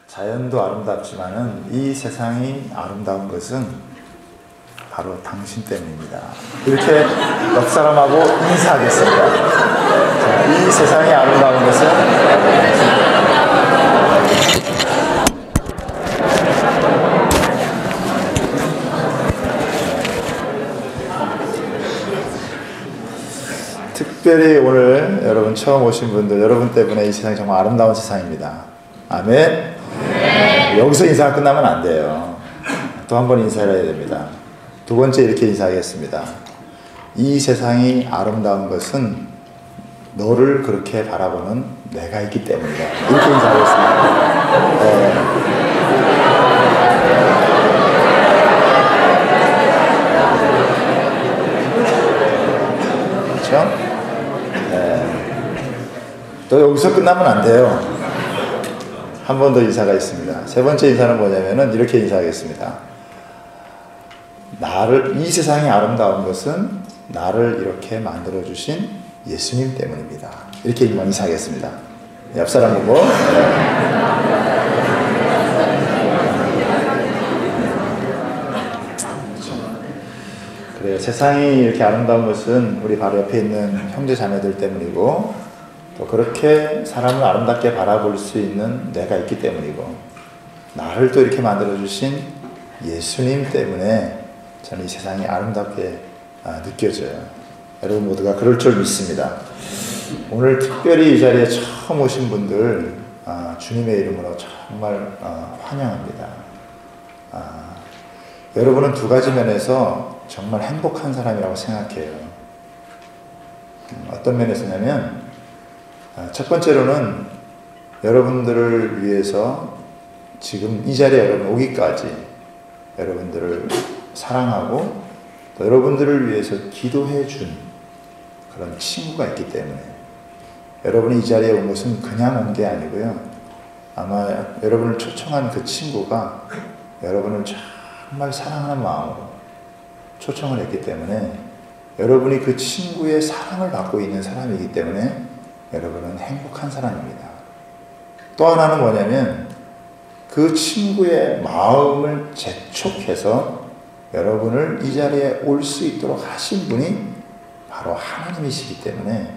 자연도 아름답지만은 이 세상이 아름다운 것은 바로 당신 때문입니다. 이렇게 옆 사람하고 인사하겠습니다. 자, 이 세상이 아름다운 것은 특별히 오늘 여러분 처음 오신 분들, 여러분 때문에 이 세상이 정말 아름다운 세상입니다. 아멘. 네. 여기서 인사가 끝나면 안 돼요. 또 한 번 인사를 해야 됩니다. 두 번째 이렇게 인사하겠습니다. 이 세상이 아름다운 것은 너를 그렇게 바라보는 내가 있기 때문이다. 이렇게 인사하겠습니다. 그렇죠? 또 여기서 끝나면 안 돼요. 한 번 더 인사가 있습니다. 세 번째 인사는 뭐냐면은 이렇게 인사하겠습니다. 이 세상이 아름다운 것은 나를 이렇게 만들어주신 예수님 때문입니다. 이렇게 인사하겠습니다. 옆 사람 보고. 그래요. 세상이 이렇게 아름다운 것은 우리 바로 옆에 있는 형제 자매들 때문이고, 또 그렇게 사람을 아름답게 바라볼 수 있는 내가 있기 때문이고, 나를 또 이렇게 만들어주신 예수님 때문에 저는 이 세상이 아름답게 느껴져요. 여러분 모두가 그럴 줄 믿습니다. 오늘 특별히 이 자리에 처음 오신 분들 주님의 이름으로 정말 환영합니다. 여러분은 두 가지 면에서 정말 행복한 사람이라고 생각해요. 어떤 면에서냐면, 첫 번째로는 여러분들을 위해서 지금 이 자리에 여러분 오기까지 여러분들을 사랑하고 또 여러분들을 위해서 기도해 준 그런 친구가 있기 때문에, 여러분이 이 자리에 온 것은 그냥 온 게 아니고요. 아마 여러분을 초청한 그 친구가 여러분을 정말 사랑하는 마음으로 초청을 했기 때문에, 여러분이 그 친구의 사랑을 받고 있는 사람이기 때문에 여러분은 행복한 사람입니다. 또 하나는 뭐냐면, 그 친구의 마음을 재촉해서 여러분을 이 자리에 올 수 있도록 하신 분이 바로 하나님이시기 때문에,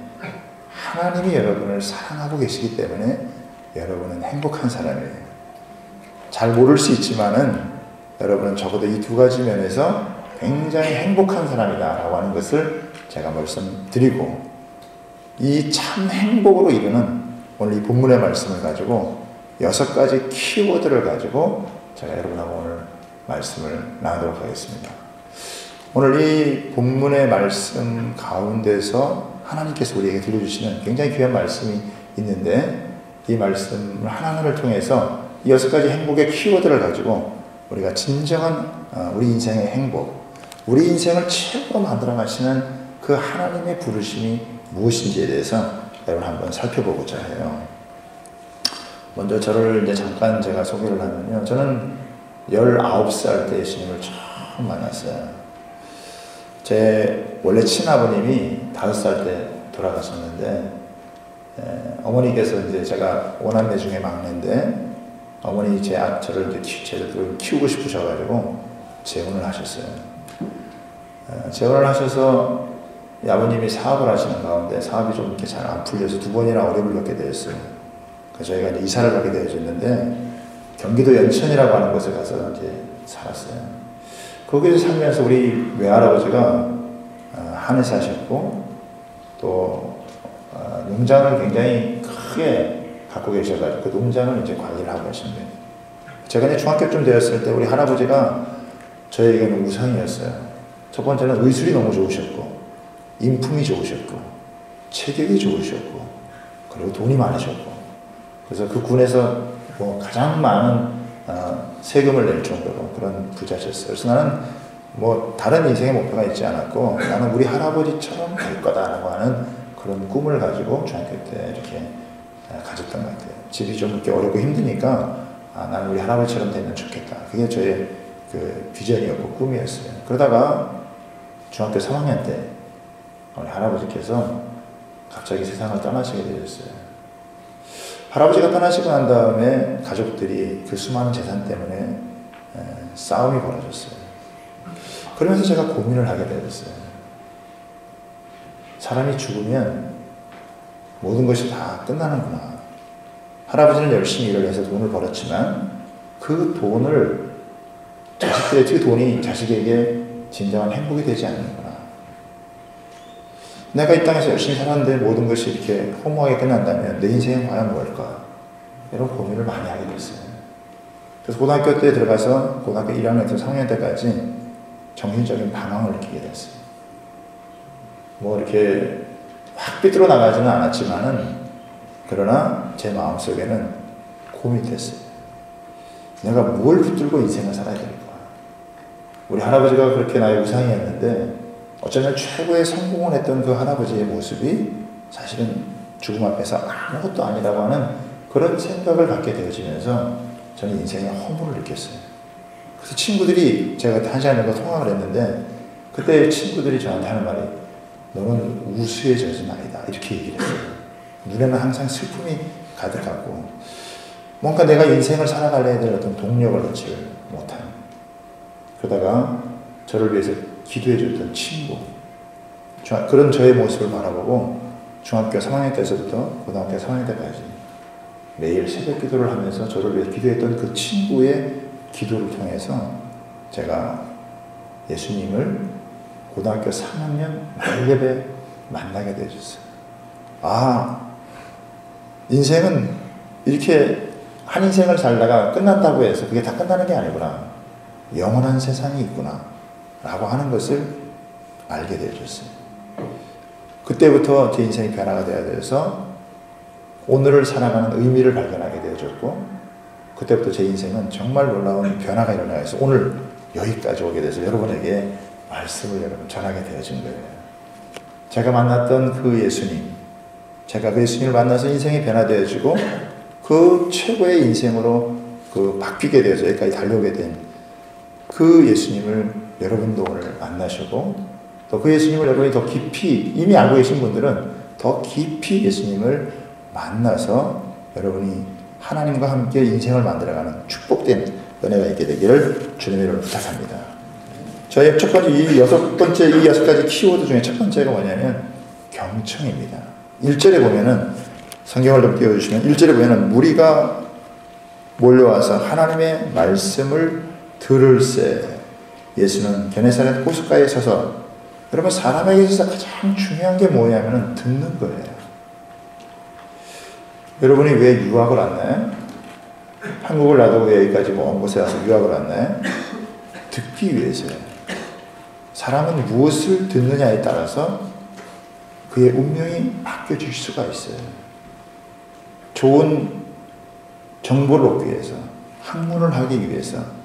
하나님이 여러분을 사랑하고 계시기 때문에 여러분은 행복한 사람이에요. 잘 모를 수 있지만은 여러분은 적어도 이 두 가지 면에서 굉장히 행복한 사람이다 라고 하는 것을 제가 말씀드리고, 이 참 행복으로 이르는 오늘 이 본문의 말씀을 가지고 6가지 키워드를 가지고 제가 여러분하고 오늘 말씀을 나누도록 하겠습니다. 오늘 이 본문의 말씀 가운데서 하나님께서 우리에게 들려주시는 굉장히 귀한 말씀이 있는데, 이 말씀을 하나하나를 통해서 이 6가지 행복의 키워드를 가지고 우리가 진정한 우리 인생의 행복, 우리 인생을 최고로 만들어 가시는 그 하나님의 부르심이 무엇인지에 대해서 여러분 한번 살펴보고자 해요. 먼저 저를 이제 잠깐 제가 소개를 하면요. 저는 19살 때 예수님을 처음 만났어요. 제 원래 친아버님이 5살 때 돌아가셨는데, 어머니께서 이제 제가 5남매 중에 막내인데, 어머니 저를 키우고 싶으셔가지고 재혼을 하셨어요. 재혼을 하셔서 아버님이 사업을 하시는 가운데 사업이 좀 이렇게 잘 안 풀려서 2번이나 어려움을 겪게 되었어요. 그래서 저희가 이제 이사를 가게 되어졌는데, 경기도 연천이라고 하는 곳에 가서 이제 살았어요. 거기서 살면서 우리 외할아버지가 한에 사셨고, 또 농장을 굉장히 크게 갖고 계셔가지고 그 농장을 이제 관리를 하고 계신 거예요. 제가 이제 중학교쯤 되었을 때 우리 할아버지가 저에게는 우상이었어요. 첫 번째는 의술이 너무 좋으셨고, 인품이 좋으셨고, 체격이 좋으셨고, 그리고 돈이 많으셨고, 그래서 그 군에서 뭐 가장 많은 세금을 낼 정도로 그런 부자셨어요. 그래서 나는 뭐 다른 인생의 목표가 있지 않았고, 나는 우리 할아버지처럼 될 거다라고 하는 그런 꿈을 가지고 중학교 때 이렇게 가졌던 것 같아요. 집이 좀 이렇게 어렵고 힘드니까 나는 우리 할아버지처럼 되면 좋겠다. 그게 저의 그 비전이었고 꿈이었어요. 그러다가 중학교 3학년 때 우리 할아버지께서 갑자기 세상을 떠나시게 되셨어요. 할아버지가 떠나시고 난 다음에 가족들이 그 수많은 재산 때문에 싸움이 벌어졌어요. 그러면서 제가 고민을 하게 되었어요. 사람이 죽으면 모든 것이 다 끝나는구나. 할아버지는 열심히 일을 해서 돈을 벌었지만 그 돈을 그 돈이 자식에게 진정한 행복이 되지 않는구나. 내가 이 땅에서 열심히 살았는데 모든 것이 이렇게 허무하게 끝난다면 내 인생은 과연 뭘까? 이런 고민을 많이 하게 됐어요. 그래서 고등학교 때 들어가서 고등학교 1학년에서 3학년 때까지 정신적인 방황을 느끼게 됐어요. 뭐 이렇게 확 삐뚤어 나가지는 않았지만은 그러나 제 마음속에는 고민됐어요. 내가 뭘 붙들고 인생을 살아야 될까? 우리 할아버지가 그렇게 나의 우상이었는데 어쩌면 최고의 성공을 했던 그 할아버지의 모습이 사실은 죽음 앞에서 아무것도 아니라고 하는 그런 생각을 갖게 되어지면서 저는 인생의 허물을 느꼈어요. 그래서 친구들이 제가 한 시간 정도 통화를 했는데 그때 친구들이 저한테 하는 말이 너는 우수에 젖은 아이다 이렇게 얘기를 했어요. 눈에는 항상 슬픔이 가득하고 뭔가 내가 인생을 살아가려야 될 어떤 동력을 얻지 못한 그러다가 저를 위해서 기도해 줬던 친구 그런 저의 모습을 바라보고 중학교 3학년 때서부터 고등학교 3학년 때까지 매일 새벽 기도를 하면서 저를 위해 기도했던 그 친구의 기도를 통해서 제가 예수님을 고등학교 3학년 말예배 만나게 되어졌어요. 아, 인생은 이렇게 한 인생을 살다가 끝난다고 해서 그게 다 끝나는 게 아니구나. 영원한 세상이 있구나. 라고 하는 것을 알게 되어졌어요. 그때부터 제 인생이 변화가 되어야 돼서 오늘을 살아가는 의미를 발견하게 되어졌고 그때부터 제 인생은 정말 놀라운 변화가 일어나서 오늘 여기까지 오게 돼서 여러분에게 말씀을 여러분 전하게 되어진 거예요. 제가 만났던 그 예수님, 제가 그 예수님을 만나서 인생이 변화되어지고 그 최고의 인생으로 그 바뀌게 되어서 여기까지 달려오게 된 그 예수님을 여러분도 오늘 만나시고 또 그 예수님을 여러분이 더 깊이 이미 알고 계신 분들은 더 깊이 예수님을 만나서 여러분이 하나님과 함께 인생을 만들어가는 축복된 은혜가 있게 되기를 주님의 이름으로 부탁합니다. 저의 첫 번째 이 여섯 가지 키워드 중에 첫 번째가 뭐냐면 경청입니다. 1절에 보면은 성경을 좀 띄워주시면 1절에 보면은 무리가 몰려와서 하나님의 말씀을 들을새 예수는 게네사렛 호숫가에 서서 여러분 사람에게 있어서 가장 중요한 게 뭐냐면은 듣는 거예요. 여러분이 왜 유학을 왔나요? 한국을 놔두고 여기까지 먼 곳에 와서 유학을 왔나요? 듣기 위해서요. 사람은 무엇을 듣느냐에 따라서 그의 운명이 바뀌어질 수가 있어요. 좋은 정보를 얻기 위해서 학문을 하기 위해서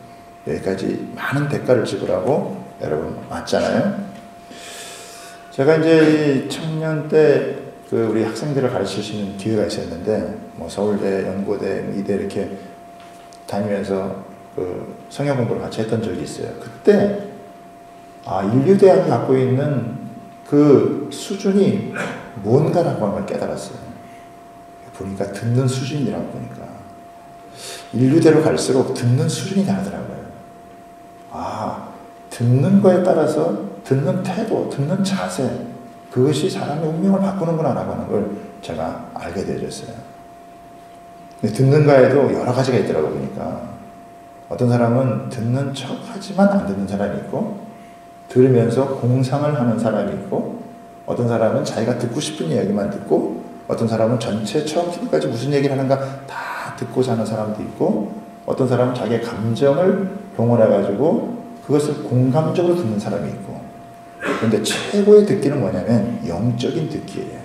여기까지 많은 대가를 지불하고 여러분 왔잖아요. 제가 이제 청년 때 그 우리 학생들을 가르칠 수 있는 기회가 있었는데 뭐 서울대, 연고대, 이대 이렇게 다니면서 그 성경 공부를 같이 했던 적이 있어요. 그때 인류대학이 갖고 있는 그 수준이 뭔가라고 하는 걸 깨달았어요. 보니까 듣는 수준이라고 보니까 인류대로 갈수록 듣는 수준이 다르더라고요. 듣는 거에 따라서 듣는 태도, 듣는 자세 그것이 사람의 운명을 바꾸는구나 라고 하는 걸 제가 알게 되어졌어요. 듣는 거에도 여러 가지가 있더라고요. 보니까 어떤 사람은 듣는 척 하지만 안 듣는 사람이 있고 들으면서 공상을 하는 사람이 있고 어떤 사람은 자기가 듣고 싶은 이야기만 듣고 어떤 사람은 전체 처음부터 끝까지 무슨 얘기를 하는가 다 듣고자 하는 사람도 있고 어떤 사람은 자기의 감정을 동원해가지고 그것을 공감적으로 듣는 사람이 있고 그런데 최고의 듣기는 뭐냐면 영적인 듣기예요.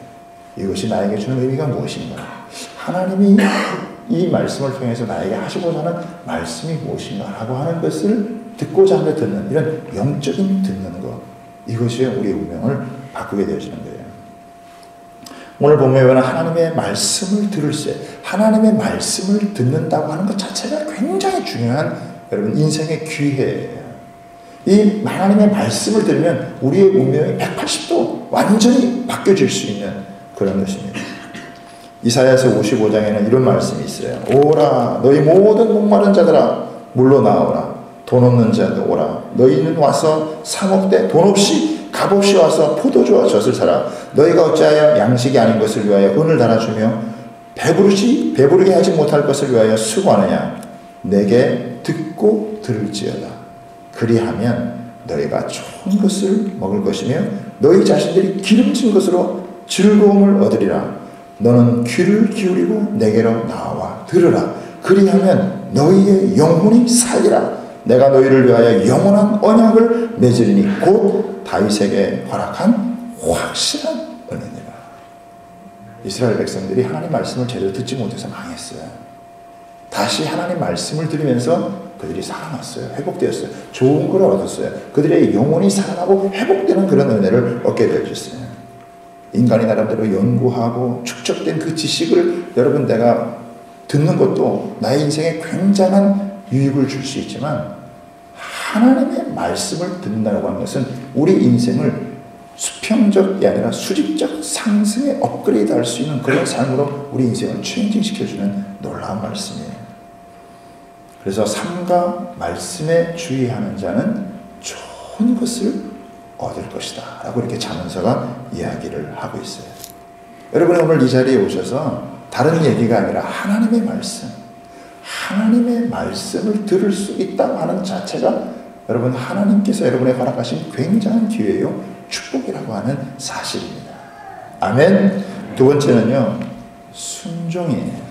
이것이 나에게 주는 의미가 무엇인가? 하나님이 이 말씀을 통해서 나에게 하시고자 하는 말씀이 무엇인가 라고 하는 것을 듣고자 하며 듣는 이런 영적인 듣는 것 이것이 우리의 운명을 바꾸게 되어지는 거예요. 오늘 본문에 보면 하나님의 말씀을 들을새 하나님의 말씀을 듣는다고 하는 것 자체가 굉장히 중요한 여러분 인생의 기회예요. 이 하나님의 말씀을 들으면 우리의 운명이 180도 완전히 바뀌어질 수 있는 그런 것입니다. 이사야서 55장에는 이런 말씀이 있어요. 오라 너희 모든 목마른 자들아 물로 나오라. 돈 없는 자도 오라. 너희는 와서 사 먹되 돈 없이 값없이 와서 포도주와 젖을 사라. 너희가 어찌하여 양식이 아닌 것을 위하여 은을 달아주며 배부르게 하지 못할 것을 위하여 수고하느냐. 내게 듣고 들을지어다. 그리하면 너희가 좋은 것을 먹을 것이며 너희 자신들이 기름진 것으로 즐거움을 얻으리라. 너는 귀를 기울이고 내게로 나와 들으라. 그리하면 너희의 영혼이 살리라. 내가 너희를 위하여 영원한 언약을 맺으리니 곧 다윗에게 허락한 확실한 은혜니라. 이스라엘 백성들이 하나님 말씀을 제대로 듣지 못해서 망했어요. 다시 하나님 말씀을 들으면서 그들이 살아났어요. 회복되었어요. 좋은 걸 얻었어요. 그들의 영혼이 살아나고 회복되는 그런 은혜를 얻게 되어졌어요. 인간이 나름대로 연구하고 축적된 그 지식을 여러분 내가 듣는 것도 나의 인생에 굉장한 유익을 줄 수 있지만 하나님의 말씀을 듣는다고 하는 것은 우리 인생을 수평적이 아니라 수직적 상승에 업그레이드 할 수 있는 그런 삶으로 우리 인생을 체인징시켜주는 놀라운 말씀이에요. 그래서 삶과 말씀에 주의하는 자는 좋은 것을 얻을 것이다 라고 이렇게 잠언서가 이야기를 하고 있어요. 여러분이 오늘 이 자리에 오셔서 다른 얘기가 아니라 하나님의 말씀을 들을 수 있다고 하는 자체가 여러분 하나님께서 여러분에 허락하신 굉장한 기회요 축복이라고 하는 사실입니다. 아멘. 두 번째는요, 순종이에요.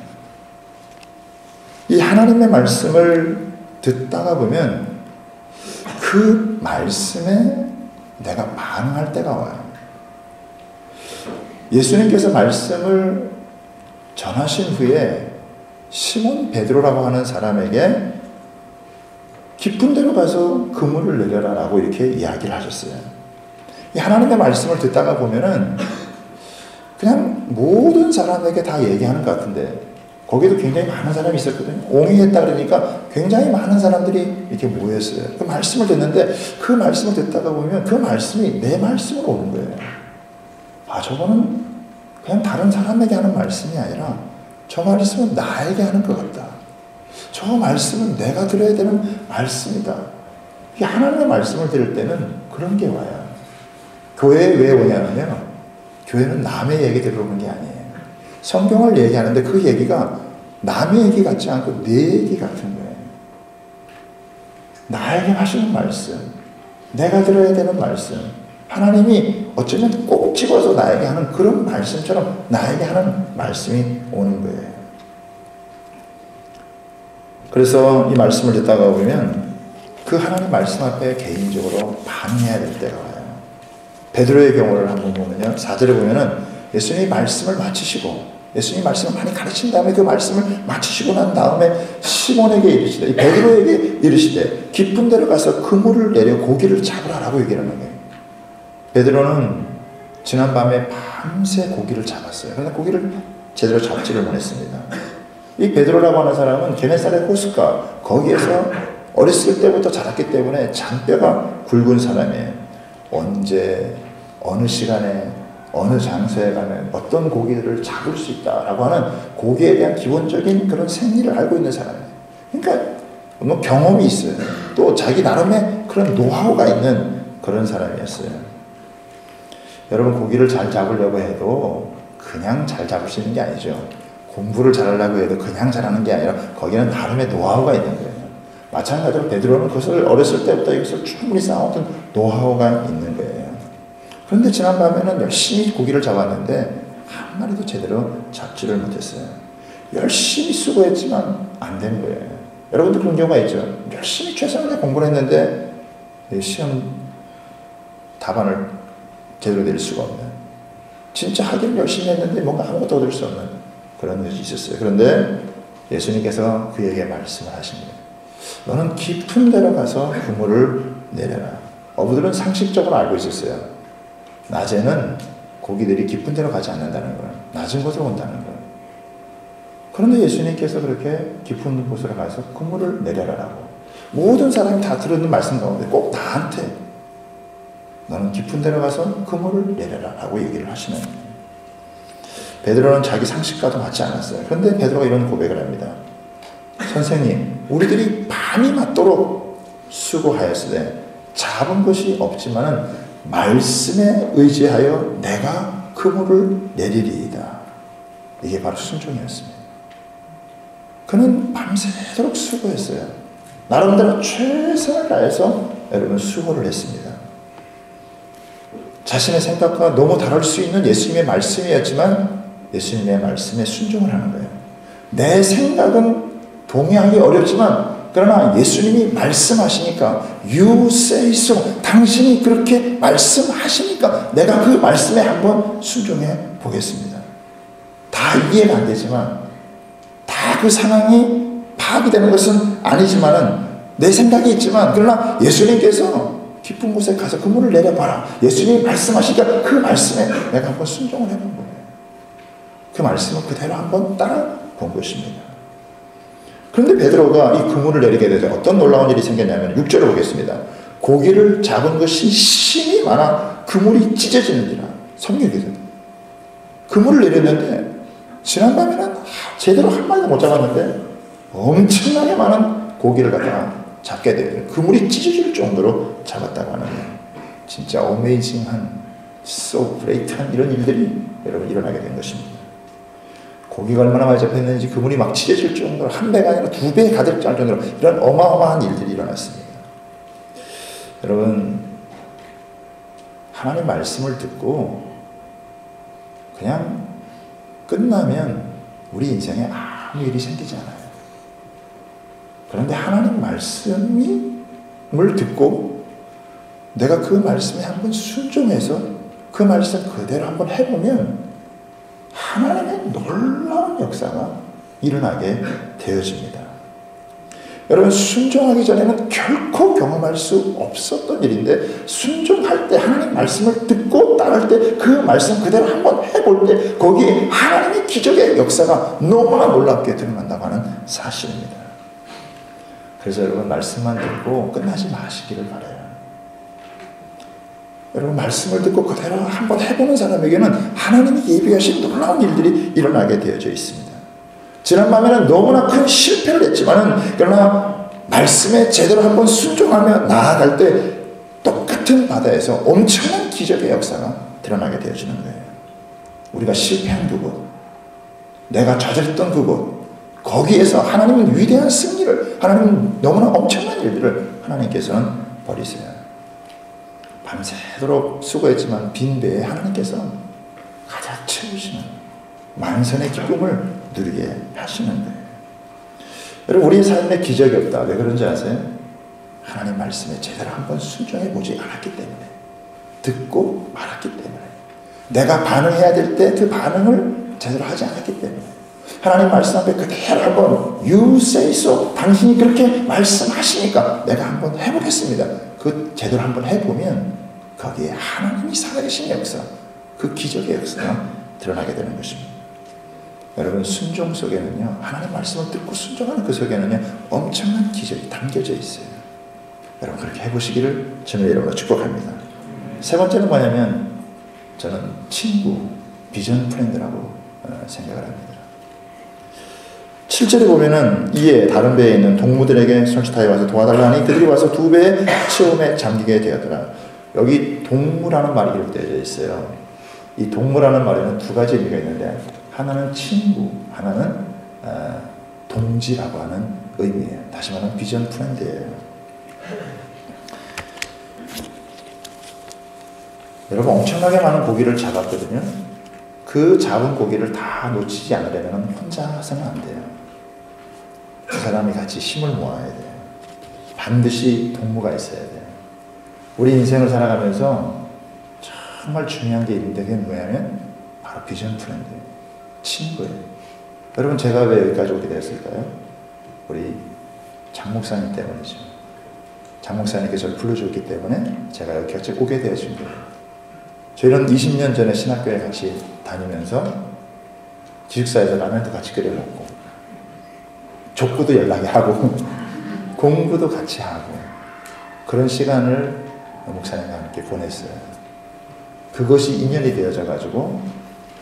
이 하나님의 말씀을 듣다가 보면 그 말씀에 내가 반응할 때가 와요. 예수님께서 말씀을 전하신 후에 시몬 베드로라고 하는 사람에게 깊은 데로 가서 그물을 내려라 라고 이렇게 이야기를 하셨어요. 이 하나님의 말씀을 듣다가 보면은 그냥 모든 사람에게 다 얘기하는 것 같은데 거기도 굉장히 많은 사람이 있었거든요. 옹이했다 그러니까 굉장히 많은 사람들이 이렇게 모였어요. 그 말씀을 듣는데 그 말씀을 듣다가 보면 그 말씀이 내 말씀으로 오는 거예요. 아, 저거는 그냥 다른 사람에게 하는 말씀이 아니라 저 말씀은 나에게 하는 것 같다. 저 말씀은 내가 들어야 되는 말씀이다. 이 하나님의 말씀을 들을 때는 그런 게 와요. 교회에 왜 오냐면요, 교회는 남의 얘기 들어오는 게 아니에요. 성경을 얘기하는데 그 얘기가 남의 얘기 같지 않고 내 얘기 같은 거예요. 나에게 하시는 말씀, 내가 들어야 되는 말씀, 하나님이 어쩌면 꼭 집어서 나에게 하는 그런 말씀처럼 나에게 하는 말씀이 오는 거예요. 그래서 이 말씀을 듣다가 보면 그 하나님 말씀 앞에 개인적으로 반응해야 될 때가 와요. 베드로의 경우를 한번 보면요, 4절에 보면은 예수님이 말씀을 마치시고 예수님이 말씀을 많이 가르친 다음에 그 말씀을 마치시고 난 다음에 시몬에게 이르시되, 베드로에게 이르시되 깊은 데로 가서 그물을 내려 고기를 잡으라라고 얘기하는 거예요. 베드로는 지난밤에 밤새 고기를 잡았어요. 그런데 고기를 제대로 잡지를 못했습니다. 이 베드로라고 하는 사람은 게네사렛 호숫가 거기에서 어렸을 때부터 자랐기 때문에 잔뼈가 굵은 사람이에요. 언제 어느 시간에 어느 장소에 가면 어떤 고기들을 잡을 수 있다라고 하는 고기에 대한 기본적인 그런 생리를 알고 있는 사람이에요. 그러니까 뭐 경험이 있어요. 또 자기 나름의 그런 노하우가 있는 그런 사람이었어요. 여러분, 고기를 잘 잡으려고 해도 그냥 잘 잡을 수 있는 게 아니죠. 공부를 잘하려고 해도 그냥 잘하는 게 아니라 거기는 나름의 노하우가 있는 거예요. 마찬가지로 베드로는 그것을 어렸을 때부터 이것을 충분히 쌓아왔던 노하우가 있는 거예요. 그런데 지난밤에는 열심히 고기를 잡았는데 한 마리도 제대로 잡지를 못했어요. 열심히 수고했지만 안 된 거예요. 여러분도 그런 경우가 있죠. 열심히 최선을 다해 공부를 했는데 시험 답안을 제대로 낼 수가 없는, 진짜 하기를 열심히 했는데 뭔가 아무것도 얻을 수 없는 그런 것이 있었어요. 그런데 예수님께서 그에게 말씀을 하십니다. 너는 깊은 데로 가서 그물을 내려라. 어부들은 상식적으로 알고 있었어요. 낮에는 고기들이 깊은 데로 가지 않는다는 걸, 낮은 곳으로 온다는 걸. 그런데 예수님께서 그렇게 깊은 곳으로 가서 그물을 내려라라고, 모든 사람이 다 들었는 말씀 가운데 꼭 나한테 너는 깊은 데로 가서 그물을 내려라라고 얘기를 하시는 거예요. 베드로는 자기 상식과도 맞지 않았어요. 그런데 베드로가 이런 고백을 합니다. 선생님, 우리들이 밤이 맞도록 수고하였으되 잡은 것이 없지만은 말씀에 의지하여 내가 그물을 내리리이다. 이게 바로 순종이었습니다. 그는 밤새도록 수고했어요. 나름대로 최선을 다해서 여러분 수고를 했습니다. 자신의 생각과 너무 다를 수 있는 예수님의 말씀이었지만 예수님의 말씀에 순종을 하는 거예요. 내 생각은 동의하기 어렵지만 그러나 예수님이 말씀하시니까 You say so. 당신이 그렇게 말씀하시니까 내가 그 말씀에 한번 순종해 보겠습니다. 다 이해가 안 되지만 다 그 상황이 파악이 되는 것은 아니지만은 내 생각이 있지만 그러나 예수님께서 깊은 곳에 가서 그물을 내려봐라. 예수님이 말씀하시니까 그 말씀에 내가 한번 순종을 해본 거예요. 그 말씀을 그대로 한번 따라 본 것입니다. 그런데 베드로가 이 그물을 내리게 되자 어떤 놀라운 일이 생겼냐면 6절을 보겠습니다. 고기를 잡은 것이 힘이 많아 그물이 찢어지는지라. 성경에서 그물을 내렸는데 지난밤에는 제대로 한 마리도 못 잡았는데 엄청나게 많은 고기를 갖다가 잡게 돼요. 그물이 찢어질 정도로 잡았다고 하는 거예요. 진짜 어메이징한, so great한 이런 일들이 여러분 일어나게 된 것입니다. 고기가 얼마나 많이 잡혔는지 그물이 막 찢어질 정도로 한 배가 아니라 두 배 가득 짤 정도로 이런 어마어마한 일들이 일어났습니다. 여러분, 하나님 말씀을 듣고 그냥 끝나면 우리 인생에 아무 일이 생기지 않아요. 그런데 하나님 말씀을 듣고 내가 그 말씀에 한번 순종해서 그 말씀 그대로 한번 해보면 하나님의 놀라운 역사가 일어나게 되어집니다. 여러분, 순종하기 전에는 결코 경험할 수 없었던 일인데 순종할 때 하나님 말씀을 듣고 따를 때 그 말씀 그대로 한번 해볼 때 거기에 하나님의 기적의 역사가 너무나 놀랍게 드러난다고 하는 사실입니다. 그래서 여러분, 말씀만 듣고 끝나지 마시기를 바라요. 여러분, 말씀을 듣고 그대로 한번 해보는 사람에게는 하나님이 예비하신 놀라운 일들이 일어나게 되어져 있습니다. 지난밤에는 너무나 큰 실패를 했지만은 그러나 말씀에 제대로 한번 순종하며 나아갈 때 똑같은 바다에서 엄청난 기적의 역사가 드러나게 되어지는 거예요. 우리가 실패한 그곳, 내가 저질렀던 그곳, 거기에서 하나님은 위대한 승리를, 하나님은 너무나 엄청난 일들을 하나님께서는 벌이세요. 밤새도록 수고했지만 빈 배에 하나님께서 가득 채우시는 만선의 기쁨을 누리게 하시는 거예요. 여러분, 우리의 삶에 기적이 없다. 왜 그런지 아세요? 하나님 말씀에 제대로 한번 순종해 보지 않았기 때문에, 듣고 말았기 때문에, 내가 반응해야 될 때 그 반응을 제대로 하지 않았기 때문에, 하나님 말씀 앞에 그대로 한번 You say so. 당신이 그렇게 말씀하시니까 내가 한번 해보겠습니다. 그 제대로 한번 해보면 거기에 하나님이 살아계신 역사, 그 기적의 역사가 드러나게 되는 것입니다. 여러분, 순종 속에는요, 하나님 말씀을 듣고 순종하는 그 속에는요, 엄청난 기적이 담겨져 있어요. 여러분, 그렇게 해보시기를 주님의 이름으로 축복합니다. 세 번째는 뭐냐면 저는 친구, 비전 프렌드라고 생각을 합니다. 7절에 보면은 이에 다른 배에 있는 동무들에게 손짓하여 와서 도와달라니 그들이 와서 두 배의 체험에 잠기게 되었더라. 여기 동무라는 말이 기록되어 있어요. 이 동무라는 말에는 두 가지 의미가 있는데 하나는 친구, 하나는 동지라고 하는 의미예요. 다시 말하면 비전 프렌드예요. 여러분, 엄청나게 많은 고기를 잡았거든요. 그 잡은 고기를 다 놓치지 않으려면 혼자서는 안 돼요. 두 사람이 같이 힘을 모아야 돼요. 반드시 동무가 있어야 돼요. 우리 인생을 살아가면서 정말 중요한 게 있는데 그게 뭐냐면 바로 비전 프렌드예요. 친구예요. 여러분, 제가 왜 여기까지 오게 되었을까요? 우리 장 목사님 때문이죠. 장 목사님께서 저를 불러줬기 때문에 제가 여기까지 오게 되어진 거예요. 저희는 20년 전에 신학교에 같이 다니면서 기숙사에서 라면도 같이 끓여 먹고 족구도 연락이 하고 공부도 같이 하고 그런 시간을 목사님과 함께 보냈어요. 그것이 인연이 되어져 가지고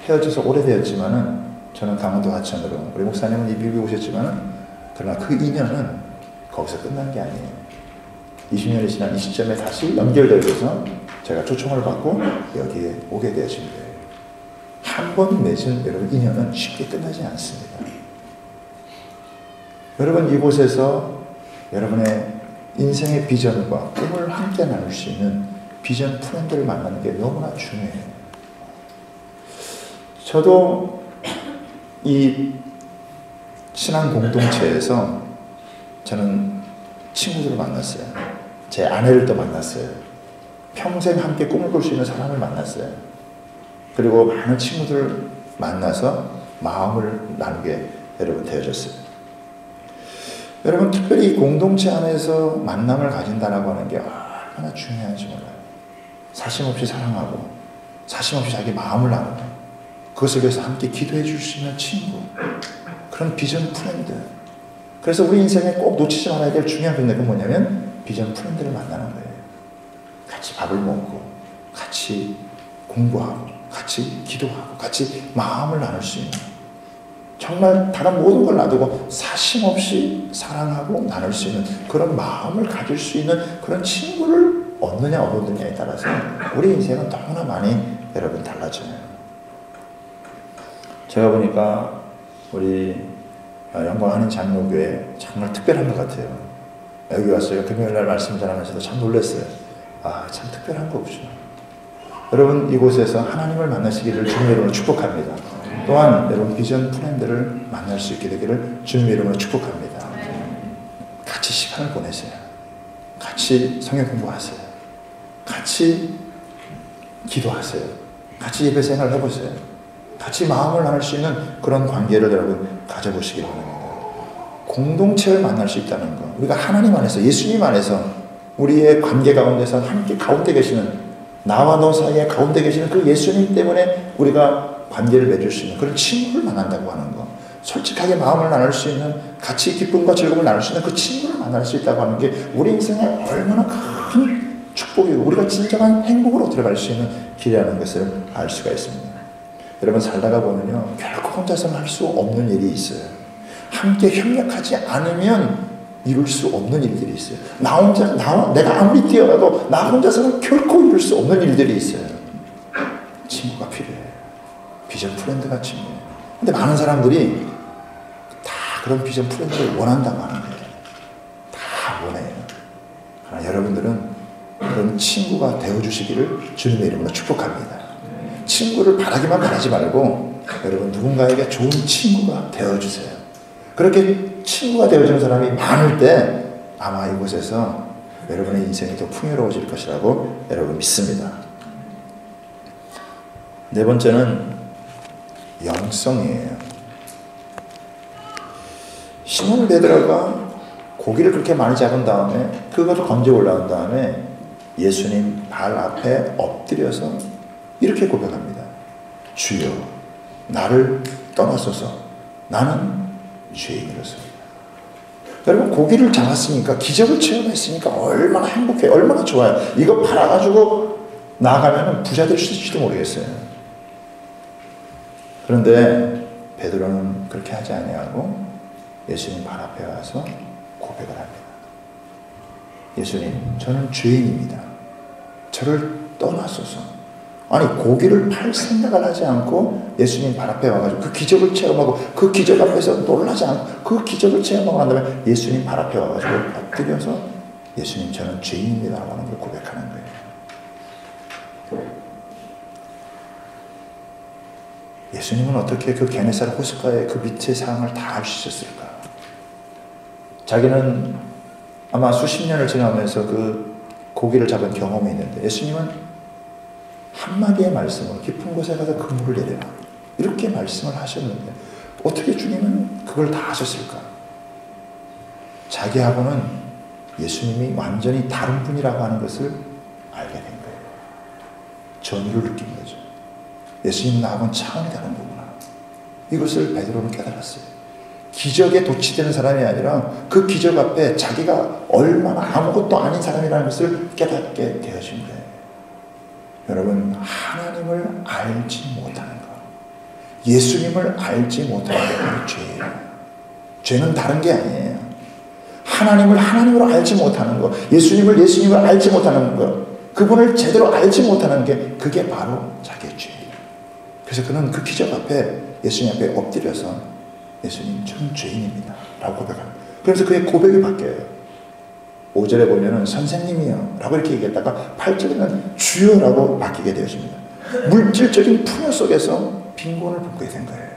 헤어져서 오래되었지만은 저는 강원도 하천으로, 우리 목사님은 이 미국에 오셨지만은 그러나 그 인연은 거기서 끝난 게 아니에요. 20년이 지난 이 시점에 다시 연결되어서 제가 초청을 받고 여기에 오게 되어진 거예요. 한 번 맺은 여러분 인연은 쉽게 끝나지 않습니다. 여러분 이곳에서 여러분의 인생의 비전과 꿈을 함께 나눌 수 있는 비전 프렌드를 만나는 게 너무나 중요해요. 저도 이 신앙 공동체에서 저는 친구들을 만났어요. 제 아내를 또 만났어요. 평생 함께 꿈을 꿀 수 있는 사람을 만났어요. 그리고 많은 친구들을 만나서 마음을 나누게 여러분 되어졌어요. 여러분 특별히 공동체 안에서 만남을 가진다라고 하는 게 얼마나 중요한지 몰라요. 사심없이 사랑하고 사심없이 자기 마음을 나누고 그것을 위해서 함께 기도해 줄 수 있는 친구, 그런 비전 프렌드. 그래서 우리 인생에 꼭 놓치지 말아야 될 중요한 것은 뭐냐면 비전 프렌드를 만나는 거예요. 같이 밥을 먹고 같이 공부하고 같이 기도하고 같이 마음을 나눌 수 있는, 정말 다른 모든 걸 놔두고 사심 없이 사랑하고 나눌 수 있는 그런 마음을 가질 수 있는 그런 친구를 얻느냐 얻느냐에 따라서 우리 인생은 너무나 많이 여러분 달라져요. 제가 보니까 우리 영광하는 장로교회 정말 특별한 것 같아요. 여기 왔어요. 금요일날 말씀 전하면서도 참 놀랐어요. 참 특별한 거구나. 여러분 이곳에서 하나님을 만나시기를 주님의 이름으로 축복합니다. 또한 여러분 비전 프렌드를 만날 수 있게 되기를 주님의 이름으로 축복합니다. 같이 시간을 보내세요. 같이 성경 공부하세요. 같이 기도하세요. 같이 예배 생활을 해보세요. 같이 마음을 나눌 수 있는 그런 관계를 여러분 가져보시기 바랍니다. 공동체를 만날 수 있다는 것, 우리가 하나님 안에서, 예수님 안에서 우리의 관계 가운데서 함께 가운데 계시는, 나와 너 사이에 가운데 계시는 그 예수님 때문에 우리가 관계를 맺을 수 있는 그런 친구를 만난다고 하는 것, 솔직하게 마음을 나눌 수 있는, 같이 기쁨과 즐거움을 나눌 수 있는 그 친구를 만날 수 있다고 하는 게 우리 인생에 얼마나 큰 축복이고 우리가 진정한 행복으로 들어갈 수 있는 길이라는 것을 알 수가 있습니다. 여러분 살다가 보면요, 결코 혼자서는 할 수 없는 일이 있어요. 함께 협력하지 않으면 이룰 수 없는 일들이 있어요. 내가 아무리 뛰어나도 나 혼자서는 결코 이룰 수 없는 일들이 있어요. 친구가 필요해요. 비전 프렌드가 친구예요. 근데 많은 사람들이 다 그런 비전 프렌드를 원한다고 하는 거예요. 다 원해요. 그러나 여러분들은 그런 친구가 되어주시기를 주님의 이름으로 축복합니다. 친구를 바라기만 바라지 말고 여러분 누군가에게 좋은 친구가 되어주세요. 그렇게 친구가 되어주는 사람이 많을 때 아마 이곳에서 여러분의 인생이 더 풍요로워질 것이라고 여러분 믿습니다. 네 번째는 영성이에요. 시몬 베드로가 고기를 그렇게 많이 잡은 다음에 그것을 건져 올라온 다음에 예수님 발 앞에 엎드려서 이렇게 고백합니다. 주여 나를 떠나소서 나는 죄인이로소이다. 여러분 고기를 잡았으니까 기적을 체험했으니까 얼마나 행복해요. 얼마나 좋아요. 이거 팔아가지고 나가면 부자 될 수 있을지도 모르겠어요. 그런데 베드로는 그렇게 하지 아니하고 예수님 발 앞에 와서 고백을 합니다. 예수님 저는 죄인입니다. 저를 떠나소서. 아니 고기를 팔 생각을 하지 않고 예수님 발 앞에 와가지고 그 기적을 체험하고 그 기적 앞에서 놀라지 않고 그 기적을 체험하고 난 다음에 예수님 발 앞에 와가지고 엎드려서 예수님 저는 죄인입니다 라고 하는 걸 고백하는 거예요. 예수님은 어떻게 그 게네사렛 호숫가의 그 밑의 상황을 다 알 수 있었을까? 자기는 아마 수십 년을 지나면서 그 고기를 잡은 경험이 있는데 예수님은 한마디의 말씀으로 깊은 곳에 가서 그물을 내려라 이렇게 말씀을 하셨는데 어떻게 주님은 그걸 다 하셨을까? 자기하고는 예수님이 완전히 다른 분이라고 하는 것을 알게 된 거예요. 전율을 느낀 거죠. 예수님 나하고는 차원이 다른 거구나. 이것을 베드로는 깨달았어요. 기적에 도취되는 사람이 아니라 그 기적 앞에 자기가 얼마나 아무것도 아닌 사람이라는 것을 깨닫게 되어진 거예요. 여러분 하나님을 알지 못하는 것, 예수님을 알지 못하는 게 바로 죄예요. 죄는 다른 게 아니에요. 하나님을 하나님으로 알지 못하는 것, 예수님을 알지 못하는 것, 그분을 제대로 알지 못하는 게 그게 바로 자기의 죄예요. 그래서 그는 그 기적 앞에 예수님 앞에 엎드려서 예수님 저는 죄인입니다 라고 고백합니다. 그래서 그의 고백이 바뀌어요. 5절에 보면은 선생님이요 라고 이렇게 얘기했다가 8절에는 주여라고 바뀌게 되어집니다. 물질적인 풍요 속에서 빈곤을 붓게 된 거예요.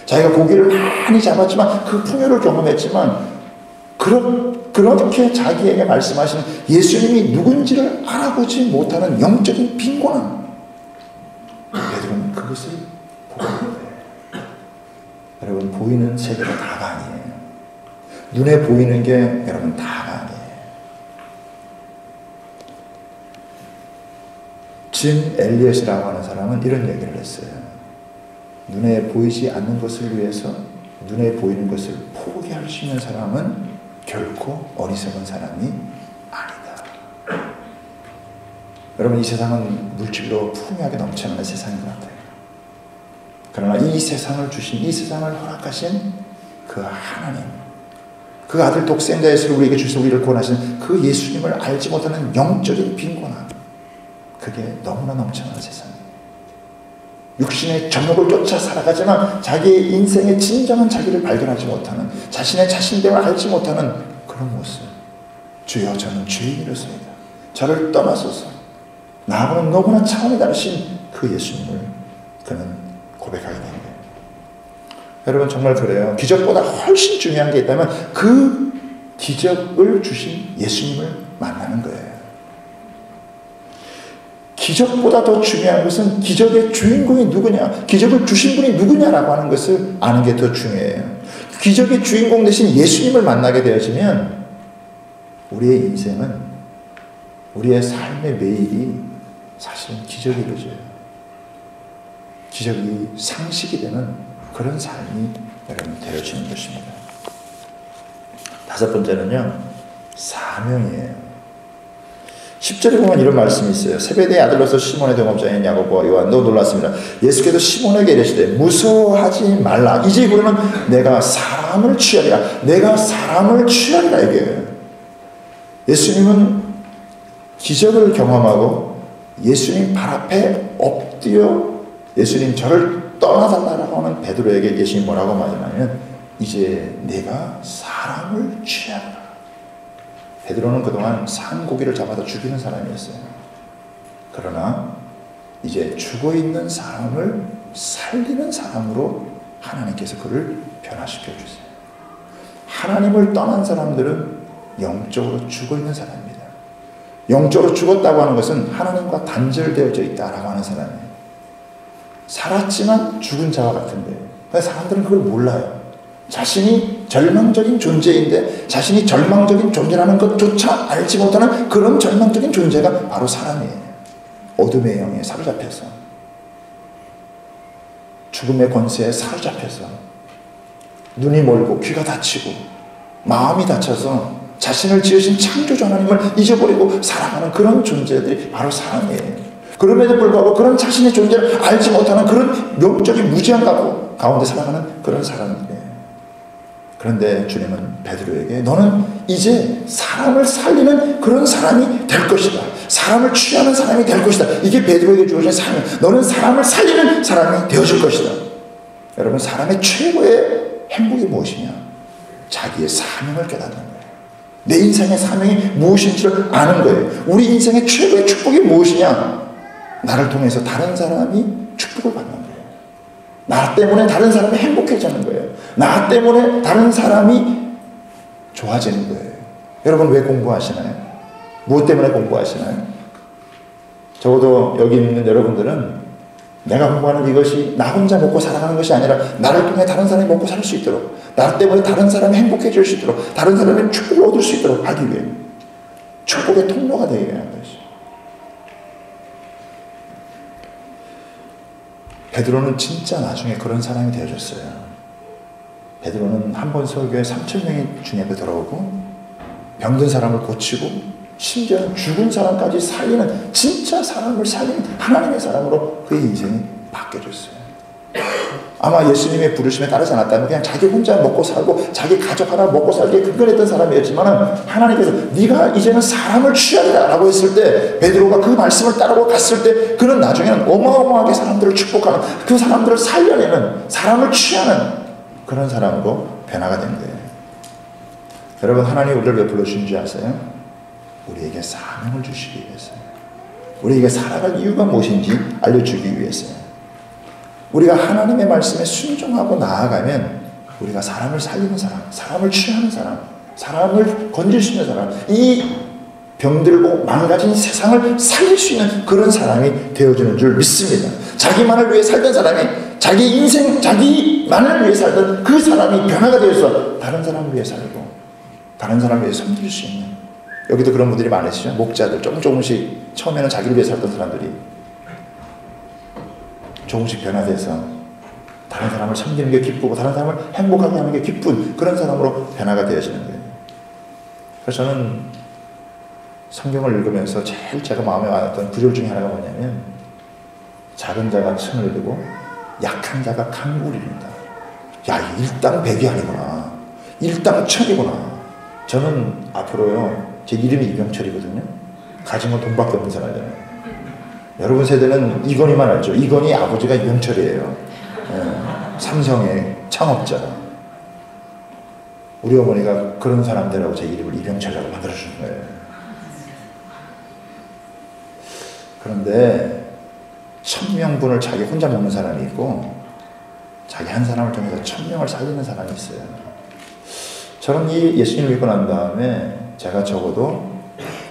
자기가 고기를 많이 잡았지만 그 풍요를 경험했지만 그렇게 자기에게 말씀하시는 예수님이 누군지를 알아보지 못하는 영적인 빈곤함, 베드로는 그것을 보고 있는 거예요. 여러분, 보이는 세계가 다가 아니에요. 눈에 보이는 게 여러분 다가 아니에요. 짐 엘리엇이라고 하는 사람은 이런 얘기를 했어요. 눈에 보이지 않는 것을 위해서 눈에 보이는 것을 포기할 수 있는 사람은 결코 어리석은 사람이 아니다. 여러분, 이 세상은 물질로 풍요하게 넘쳐나는 세상인 것 같아요. 그러나 이 세상을 주신, 이 세상을 허락하신 그 하나님, 그 아들 독생자 예수를 우리에게 주셔서 우리를 구원하신 그 예수님을 알지 못하는 영적인 빈곤함, 그게 너무나 넘쳐나는 세상이에요. 육신의 정욕을 쫓아 살아가지만 자기의 인생의 진정한 자기를 발견하지 못하는, 자신의 자신됨을 알지 못하는 그런 모습. 주여, 저는 죄인이로소이다. 저를 떠나소서. 나하고는 너무나 차원이 다르신 그 예수님을 그는 고백하게 된 거예요. 여러분, 정말 그래요. 기적보다 훨씬 중요한 게 있다면 그 기적을 주신 예수님을 만나는 거예요. 기적보다 더 중요한 것은 기적의 주인공이 누구냐, 기적을 주신 분이 누구냐라고 하는 것을 아는 게 더 중요해요. 기적의 주인공 대신 예수님을 만나게 되어지면 우리의 인생은, 우리의 삶의 매일이 사실은 기적이 이루어져요. 기적이 상식이 되는 그런 삶이 여러분 되어지는 것입니다. 다섯 번째는요, 사명이에요. 10절에 보면 이런 말씀이 있어요. 세베대의 아들로서 시몬의 동업자인 야고보와 요한도 놀랐습니다. 예수께서 시몬에게 이르시되 무서워하지 말라. 이제 그러면 내가 사람을 취하리라. 내가 사람을 취하리라 이게. 예수님은 기적을 경험하고 예수님 발 앞에 엎드려 예수님 저를 떠나달라고 하는 베드로에게 예수님 뭐라고 말하냐면 이제 내가 사람을 취하리라. 베드로는 그동안 산 고기를 잡아서 죽이는 사람이었어요. 그러나 이제 죽어있는 사람을 살리는 사람으로 하나님께서 그를 변화시켜 주세요. 하나님을 떠난 사람들은 영적으로 죽어있는 사람입니다. 영적으로 죽었다고 하는 것은 하나님과 단절되어져 있다라고 하는 사람이에요. 살았지만 죽은 자와 같은데 사람들은 그걸 몰라요. 자신이 절망적인 존재인데 자신이 절망적인 존재라는 것조차 알지 못하는 그런 절망적인 존재가 바로 사람이에요. 어둠의 영에 사로잡혀서, 죽음의 권세에 사로잡혀서, 눈이 멀고 귀가 닫히고 마음이 닫혀서 자신을 지으신 창조주 하나님을 잊어버리고 살아가는 그런 존재들이 바로 사람이에요. 그럼에도 불구하고 그런 자신의 존재를 알지 못하는 그런 영적인 무지한 가운데 살아가는 그런 사람들이에요. 그런데 주님은 베드로에게 너는 이제 사람을 살리는 그런 사람이 될 것이다. 사람을 취하는 사람이 될 것이다. 이게 베드로에게 주어진 사명. 너는 사람을 살리는 사람이 되어줄 것이다. 여러분, 사람의 최고의 행복이 무엇이냐? 자기의 사명을 깨닫는 거예요. 내 인생의 사명이 무엇인지를 아는 거예요. 우리 인생의 최고의 축복이 무엇이냐? 나를 통해서 다른 사람이 축복을 받는 거예요. 나 때문에 다른 사람이 행복해지는 거예요. 나 때문에 다른 사람이 좋아지는 거예요. 여러분, 왜 공부하시나요? 무엇 때문에 공부하시나요? 적어도 여기 있는 여러분들은 내가 공부하는 이것이 나 혼자 먹고 살아가는 것이 아니라 나를 통해 다른 사람이 먹고 살 수 있도록, 나 때문에 다른 사람이 행복해질 수 있도록, 다른 사람이 축복을 얻을 수 있도록 하기 위해 축복의 통로가 되어야 하는 것이죠. 베드로는 진짜 나중에 그런 사람이 되어졌어요. 베드로는 한 번 설교에 3,000명이 주님 앞에 돌아오고 병든 사람을 고치고 심지어 죽은 사람까지 살리는, 진짜 사람을 살리는 하나님의 사람으로 그의 인생이 바뀌어졌어요. 아마 예수님의 부르심에 따르지 않았다면 그냥 자기 혼자 먹고 살고 자기 가족 하나 먹고 살기에 근근했던 사람이었지만 하나님께서 네가 이제는 사람을 취하리라 라고 했을 때 베드로가 그 말씀을 따르고 갔을 때 그는 나중에는 어마어마하게 사람들을 축복하는, 그 사람들을 살려내는, 사람을 취하는 그런 사람으로 변화가 된 거예요. 여러분, 하나님 우리를 왜 불러주신 줄 아세요? 우리에게 사명을 주시기 위해서요. 우리에게 살아갈 이유가 무엇인지 알려주기 위해서요. 우리가 하나님의 말씀에 순종하고 나아가면 우리가 사람을 살리는 사람, 사람을 취하는 사람, 사람을 건질 수 있는 사람, 이 병들고 망가진 세상을 살릴 수 있는 그런 사람이 되어주는 줄 믿습니다. 자기만을 위해 살던 사람이 자기 인생, 자기만을 위해 살던 그 사람이 변화가 되어서 다른 사람을 위해 살고 다른 사람을 위해 섬길 수 있는, 여기도 그런 분들이 많으시죠. 목자들 조금씩 처음에는 자기를 위해 살던 사람들이 조금씩 변화돼서 다른 사람을 섬기는 게 기쁘고 다른 사람을 행복하게 하는 게 기쁜 그런 사람으로 변화가 되어지는 거예요. 그래서 저는 성경을 읽으면서 제일 제가 마음에 와닿던 구절 중에 하나가 뭐냐면 작은 자가 천을 이루고 약한 자가 강국을 이룬다. 야, 일당백이 아니구나. 일당천이구나. 저는 앞으로요, 제 이름이 이병철이거든요. 가진 건 돈밖에 없는 사람이잖아요. 여러분 세대는 이건희만 알죠. 이건희 아버지가 이병철이에요. 삼성의 창업자. 우리 어머니가 그런 사람들하고 제 이름을 이병철이라고 만들어주는 거예요. 그런데 1000명분을 자기 혼자 먹는 사람이 있고 자기 한 사람을 통해서 1000명을 살리는 사람이 있어요. 저는 이 예수님을 믿고 난 다음에 제가 적어도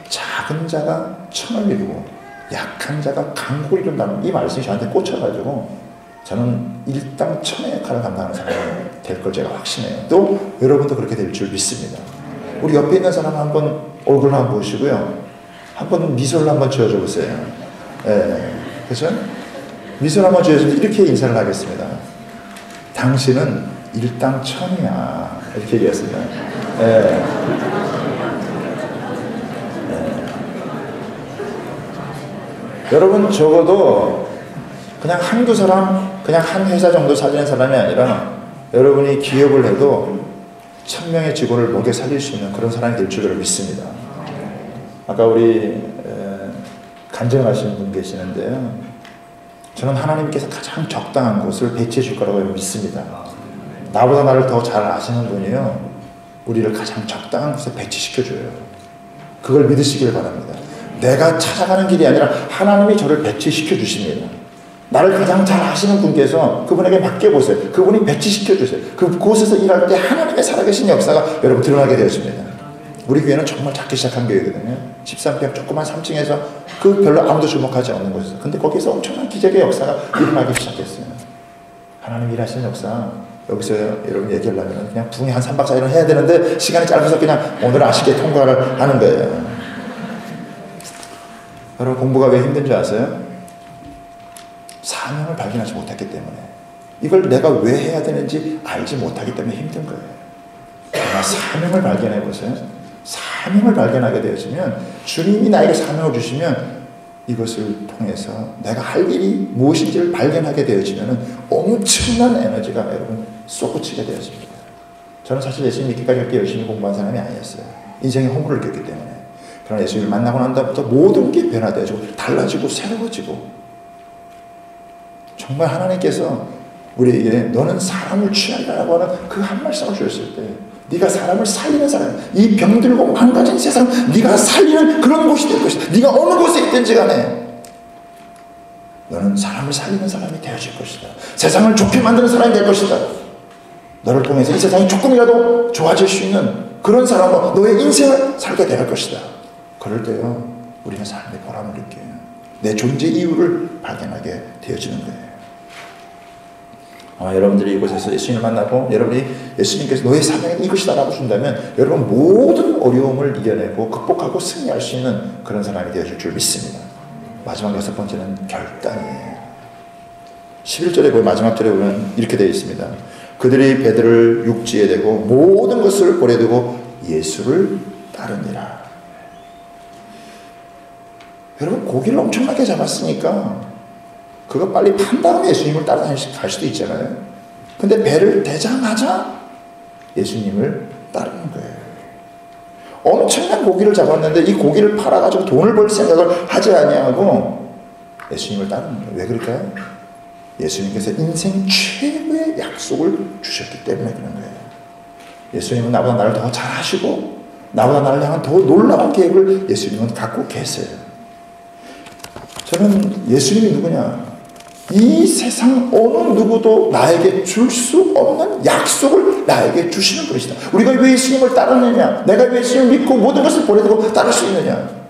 작은 자가 천을 이루고 약한 자가 강국을 이룬다는 이 말씀이 저한테 꽂혀가지고 저는 일당천의 역할을 감당하는 사람이 될 걸 제가 확신해요. 또 여러분도 그렇게 될 줄 믿습니다. 우리 옆에 있는 사람 한번 얼굴을 한번 보시고요, 한번 미소를 한번 지어줘 보세요. 그렇죠? 미소를 한번 지어주면 이렇게 인사를 하겠습니다. 당신은 일당천이야, 이렇게 얘기했습니다. 여러분 적어도 그냥 한두 사람, 그냥 한 회사 정도 살리는 사람이 아니라 여러분이 기업을 해도 1000명의 직원을 먹여 살릴 수 있는 그런 사람이 될 줄을 믿습니다. 아까 우리 간증하신 분 계시는데요, 저는 하나님께서 가장 적당한 곳을 배치해 줄 거라고 믿습니다. 나보다 나를 더 잘 아시는 분이요, 우리를 가장 적당한 곳에 배치시켜줘요. 그걸 믿으시길 바랍니다. 내가 찾아가는 길이 아니라 하나님이 저를 배치시켜 주십니다. 나를 가장 잘 아시는 분께서 그분에게 맡겨보세요. 그분이 배치시켜 주세요. 그곳에서 일할 때 하나님의 살아계신 역사가 여러분 드러나게 되어집니다. 우리 교회는 정말 작게 시작한 교회거든요. 13평 조그만 3층에서 그 별로 아무도 주목하지 않는 곳에서, 근데 거기서 엄청난 기적의 역사가 일어나기 시작했어요. 하나님 일하시는 역사, 여기서 여러분 얘기하려면 그냥 붕이 한 3박 4일은 해야 되는데 시간이 짧아서 그냥 오늘 아쉽게 통과를 하는 거예요. 여러분 공부가 왜 힘든 줄 아세요? 사명을 발견하지 못했기 때문에, 이걸 내가 왜 해야 되는지 알지 못하기 때문에 힘든 거예요. 그러나 사명을 발견해 보세요. 사명을 발견하게 되어지면, 주님이 나에게 사명을 주시면 이것을 통해서 내가 할 일이 무엇인지를 발견하게 되어지면 엄청난 에너지가 여러분 쏟아지게 되어집니다. 저는 사실 예수님 믿기까지 그렇게 열심히 공부한 사람이 아니었어요. 인생의 허물을 겪기 때문에. 그러나 예수님을 만나고 난 다음부터 모든 게 변화되어지고 달라지고 새로워지고, 정말 하나님께서 우리에게 너는 사람을 취하리라고 하는 그 한 말씀을 주셨을 때, 네가 사람을 살리는 사람, 이 병들고 망가진 세상 네가 살리는 그런 곳이 될 것이다. 네가 어느 곳에 있든지 간에 너는 사람을 살리는 사람이 되어질 것이다. 세상을 좋게 만드는 사람이 될 것이다. 너를 통해서 이 세상이 조금이라도 좋아질 수 있는 그런 사람으로 너의 인생을 살게 될 것이다. 그럴 때요, 우리는 삶의 보람을 느껴요. 내 존재 이유를 발견하게 되어지는 거예요. 아마 여러분들이 이곳에서 예수님을 만나고 여러분이 예수님께서 너의 사명이 이것이다 라고 준다면 여러분 모든 어려움을 이겨내고 극복하고 승리할 수 있는 그런 사람이 되어줄 줄 믿습니다. 마지막 6번째는 결단이에요. 11절에 보면, 마지막 절에 보면 이렇게 되어 있습니다. 그들이 배들을 육지에 대고 모든 것을 버려두고 예수를 따르니라. 여러분 고기를 엄청나게 잡았으니까 그거 빨리 판 다음에 예수님을 따라갈 수도 있잖아요. 근데 배를 대자마자 예수님을 따르는 거예요. 엄청난 고기를 잡았는데 이 고기를 팔아가지고 돈을 벌 생각을 하지 아니하고 예수님을 따르는 거예요. 왜 그럴까요? 예수님께서 인생 최고의 약속을 주셨기 때문에 그런 거예요. 예수님은 나보다 나를 더 잘하시고 나보다 나를 향한 더 놀라운 계획을 예수님은 갖고 계세요. 저는 예수님이 누구냐? 이 세상 어느 누구도 나에게 줄 수 없는 약속을 나에게 주시는 분이시다. 우리가 왜 예수님을 따르느냐? 내가 왜 예수님을 믿고 모든 것을 버리고 따를 수 있느냐?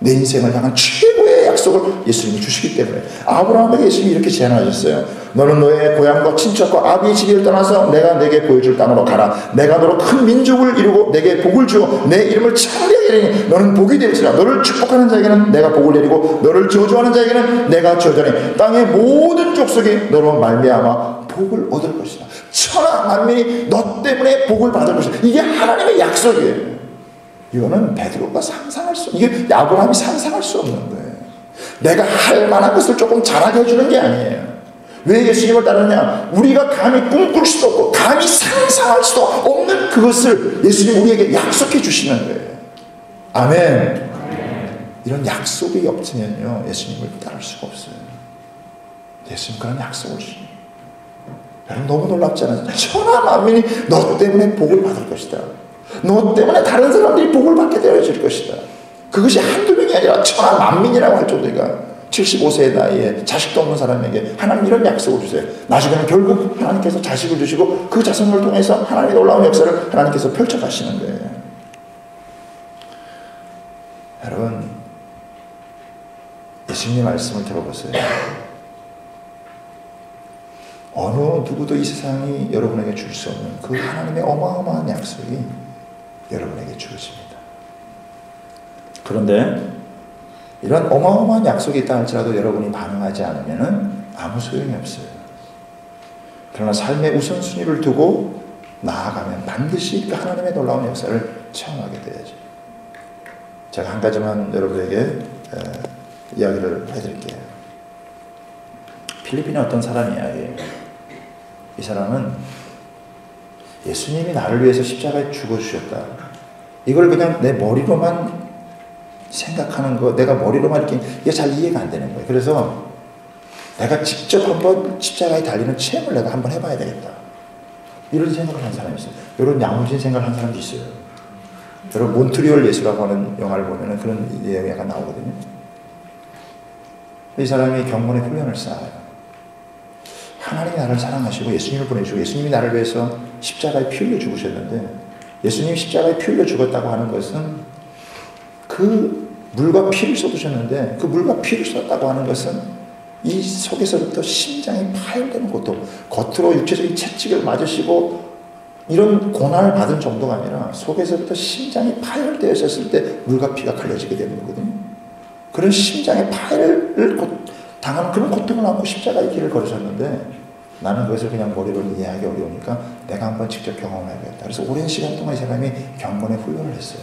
내 인생을 향한 최고의 약속을 예수님이 주시기 때문에. 아브라함에게 예수님이 이렇게 제안하셨어요. 너는 너의 고향과 친척과 아비의 집을 떠나서 내가 내게 보여줄 땅으로 가라. 내가 너로 큰 민족을 이루고 내게 복을 주어 내 이름을 찬양하게 하리니 너는 복이 될지라. 너를 축복하는 자에게는 내가 복을 내리고 너를 저주하는 자에게는 내가 저주하니 땅의 모든 족속이 너로 말미암아 복을 얻을 것이다. 천하 만민이 너 때문에 복을 받을 것이다. 이게 하나님의 약속이에요. 이거는 베드로가 상상할 수, 이게 아브라함이 상상할 수 없는 거예요. 내가 할 만한 것을 조금 잘하게 해주는 게 아니에요. 왜 예수님을 따르느냐? 우리가 감히 꿈꿀 수도 없고 감히 상상할 수도 없는 그것을 예수님 우리에게 약속해 주시는 거예요. 아멘. 이런 약속이 없으면요 예수님을 따를 수가 없어요. 예수님 그런 약속을 주십니다. 여러분 너무 놀랍지 않아요? 천하 만민이 너 때문에 복을 받을 것이다. 너 때문에 다른 사람들이 복을 받게 되어질 것이다. 그것이 한두 명이 아니라 천하 만민이라고 할 정도가 75세의 나이에 자식도 없는 사람에게 하나님 이런 약속을 주세요. 나중에는 결국 하나님께서 자식을 주시고 그 자손을 통해서 하나님의 놀라운 역사를 하나님께서 펼쳐가시는 거예요. 여러분 예수님의 말씀을 들어보세요. 어느 누구도 이 세상이 여러분에게 줄 수 없는 그 하나님의 어마어마한 약속이 여러분에게 주어집니다. 그런데 이런 어마어마한 약속이 있다 할지라도 여러분이 반응하지 않으면 아무 소용이 없어요. 그러나 삶의 우선순위를 두고 나아가면 반드시 그 하나님의 놀라운 역사를 체험하게 되야죠. 제가 한 가지만 여러분에게 이야기를 해드릴게요. 필리핀의 어떤 사람 이야기예요. 이 사람은 예수님이 나를 위해서 십자가에 죽어주셨다. 이걸 그냥 내 머리로만 생각하는 거, 내가 머리로만 이렇게, 이게 잘 이해가 안 되는 거예요. 그래서 내가 직접 한번 십자가에 달리는 체험을 내가 한번 해봐야 되겠다. 이런 생각을 한 사람이 있어요. 이런 야무진 생각을 한 사람도 있어요. 여러분, 몬트리올 예수라고 하는 영화를 보면 그런 내용이 약간 나오거든요. 이 사람이 경건의 훈련을 쌓아요. 하나님이 나를 사랑하시고 예수님을 보내주고 예수님이 나를 위해서 십자가에 피 흘려 죽으셨는데 예수님이 십자가에 피 흘려 죽었다고 하는 것은 그 물과 피를 쏟으셨는데 그 물과 피를 쏟았다고 하는 것은 이 속에서부터 심장이 파열되는 고통, 겉으로 육체적인 채찍을 맞으시고 이런 고난을 받은 정도가 아니라 속에서부터 심장이 파열되었을 때 물과 피가 갈려지게 되는 거거든요. 그런 심장의 파열을 당하는 그런 고통을 안고 십자가의 길을 걸으셨는데 나는 그것을 그냥 머리로는 이해하기 어려우니까 내가 한번 직접 경험해야겠다. 그래서 오랜 시간 동안 이 사람이 경건의 훈련을 했어요.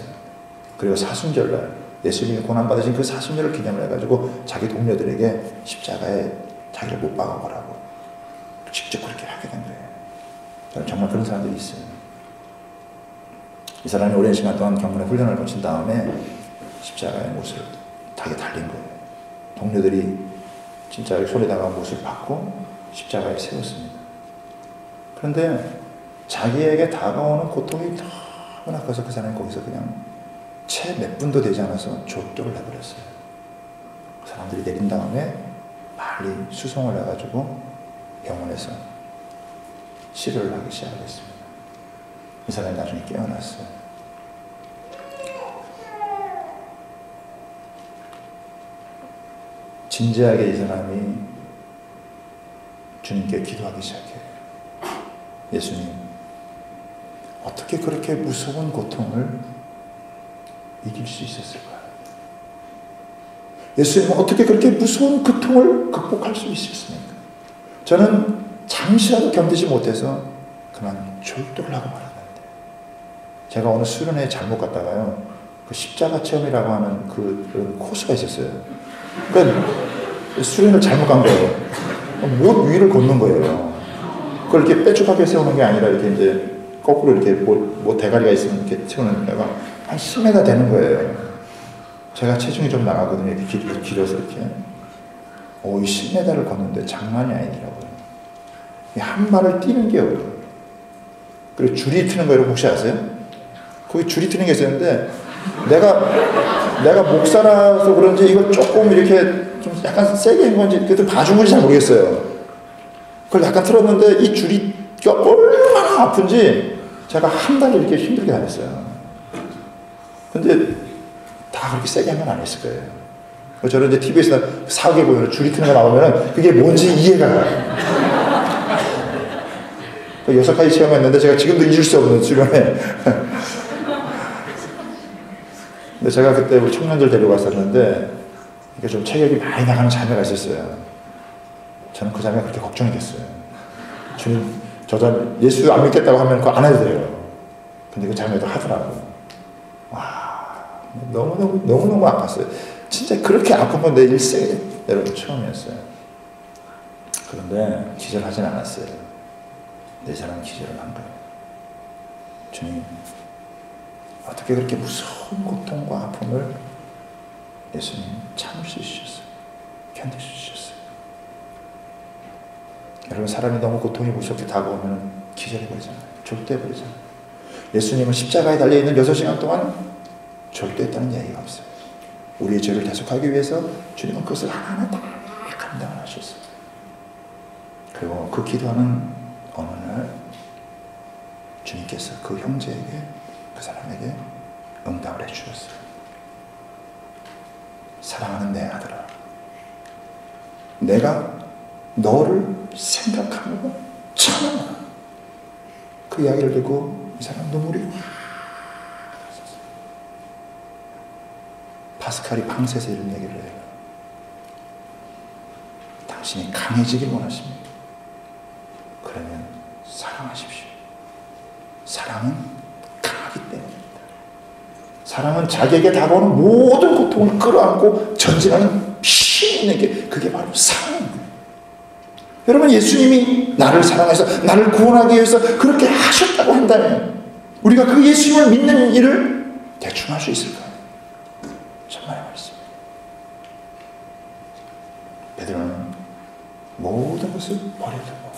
그리고 사순절날 예수님이 고난받으신 그 사순절을 기념을 해가지고 자기 동료들에게 십자가에 자기를 못 박아보라고 직접 그렇게 하게 된 거예요. 저는 정말 그런 사람들이 있어요. 이 사람이 오랜 시간 동안 경건의 훈련을 거친 다음에 십자가의 못을 자기가 달린 거예요. 동료들이 진짜 손에다가 못을 박고 십자가에 세웠습니다. 그런데 자기에게 다가오는 고통이 너무나 커서 그 사람이 거기서 그냥 채 몇 분도 되지 않아서 졸도를 해버렸어요. 그 사람들이 내린 다음에 빨리 수송을 해가지고 병원에서 치료를 하기 시작했습니다. 이 사람이 나중에 깨어났어요. 진지하게 이 사람이 주님께 기도하기 시작해요. 예수님, 어떻게 그렇게 무서운 고통을 이길 수 있었을까요? 예수님, 어떻게 그렇게 무서운 고통을 극복할 수 있었습니까? 저는 잠시라도 견디지 못해서 그만 졸도를 하고 말았는데 제가 어느 수련회에 잘못 갔다가요, 그 십자가 체험이라고 하는 그 코스가 있었어요. 그러니까 수련을 잘못 간 거예요. 못 위를 걷는 거예요. 그걸 이렇게 빼쭉하게 세우는 게 아니라 이렇게 이제 거꾸로 이렇게 뭐 대가리가 있으면 이렇게 세우는 데가 한 10m 되는 거예요. 제가 체중이 좀 나가거든요. 이렇게 길어서 이렇게. 이 10m를 걷는데 장난이 아니더라고요. 한 발을 뛰는 게 어려워요. 그리고 줄이 트는 거 여러분 혹시 아세요? 거기 줄이 트는 게 있었는데 내가 목사라서 그런지 이걸 조금 이렇게 좀 약간 세게 한 건지 그래도 봐준 건지 잘 모르겠어요. 그걸 약간 틀었는데 이 줄이가 얼마나 아픈지 제가 한 달 이렇게 힘들게 다녔어요. 근데 다 그렇게 세게 하면 안 했을 거예요. 저는 이제 TV에서 사극에 보면 줄이 트는 거 나오면 그게 뭔지 이해가 가요. 6가지 체험했는데 제가 지금도 잊을 수 없는 주변에. 근데 제가 그때 우리 청년들 데려갔었는데 이게 좀 체격이 많이 나가는 자매가 있었어요. 저는 그 자매가 그렇게 걱정이 됐어요. 주님, 저 자매 예수 안 믿겠다고 하면 그거 안 해도 돼요. 근데 그 자매도 하더라고요. 와, 너무너무 아팠어요. 진짜 그렇게 아픈 건 내 일생에 여러분 처음이었어요. 그런데 기절하진 않았어요. 내 사랑은 기절을 한 거예요. 주님, 어떻게 그렇게 무서운 고통과 아픔을 예수님 참을 수 있으셨어요? 견딜 수 있으셨어요? 여러분, 사람이 너무 고통이 무섭게 다가오면 기절해버리잖아요. 졸도해버리잖아요. 예수님은 십자가에 달려있는 6시간 동안 졸도했다는 이야기가 없어요. 우리의 죄를 대속하기 위해서 주님은 그것을 하나하나 다 감당을 하셨어요. 그리고 그 기도하는 어느 날 주님께서 그 형제에게, 그 사람에게 응답을 해주셨어요. 사랑하는 내 아들아, 내가 너를 생각하고 참아. 그 이야기를 듣고 이 사람 눈물이 파스칼이 방세에서 이런 얘기를 해요. 당신이 강해지길 원하십니다. 그러면 사랑하십시오. 사랑은 강하기 때문입니다. 사랑은 자기에게 다가오는 모든 고통을 끌어안고 전진하는 힘이 있는 게 그게 바로 사랑입니다. 여러분, 예수님이 나를 사랑해서 나를 구원하기 위해서 그렇게 하셨다고 한다면 우리가 그 예수님을 믿는 일을 대충 할 수 있을까요? 정말 말씀. 베드로는 모든 것을 버려두고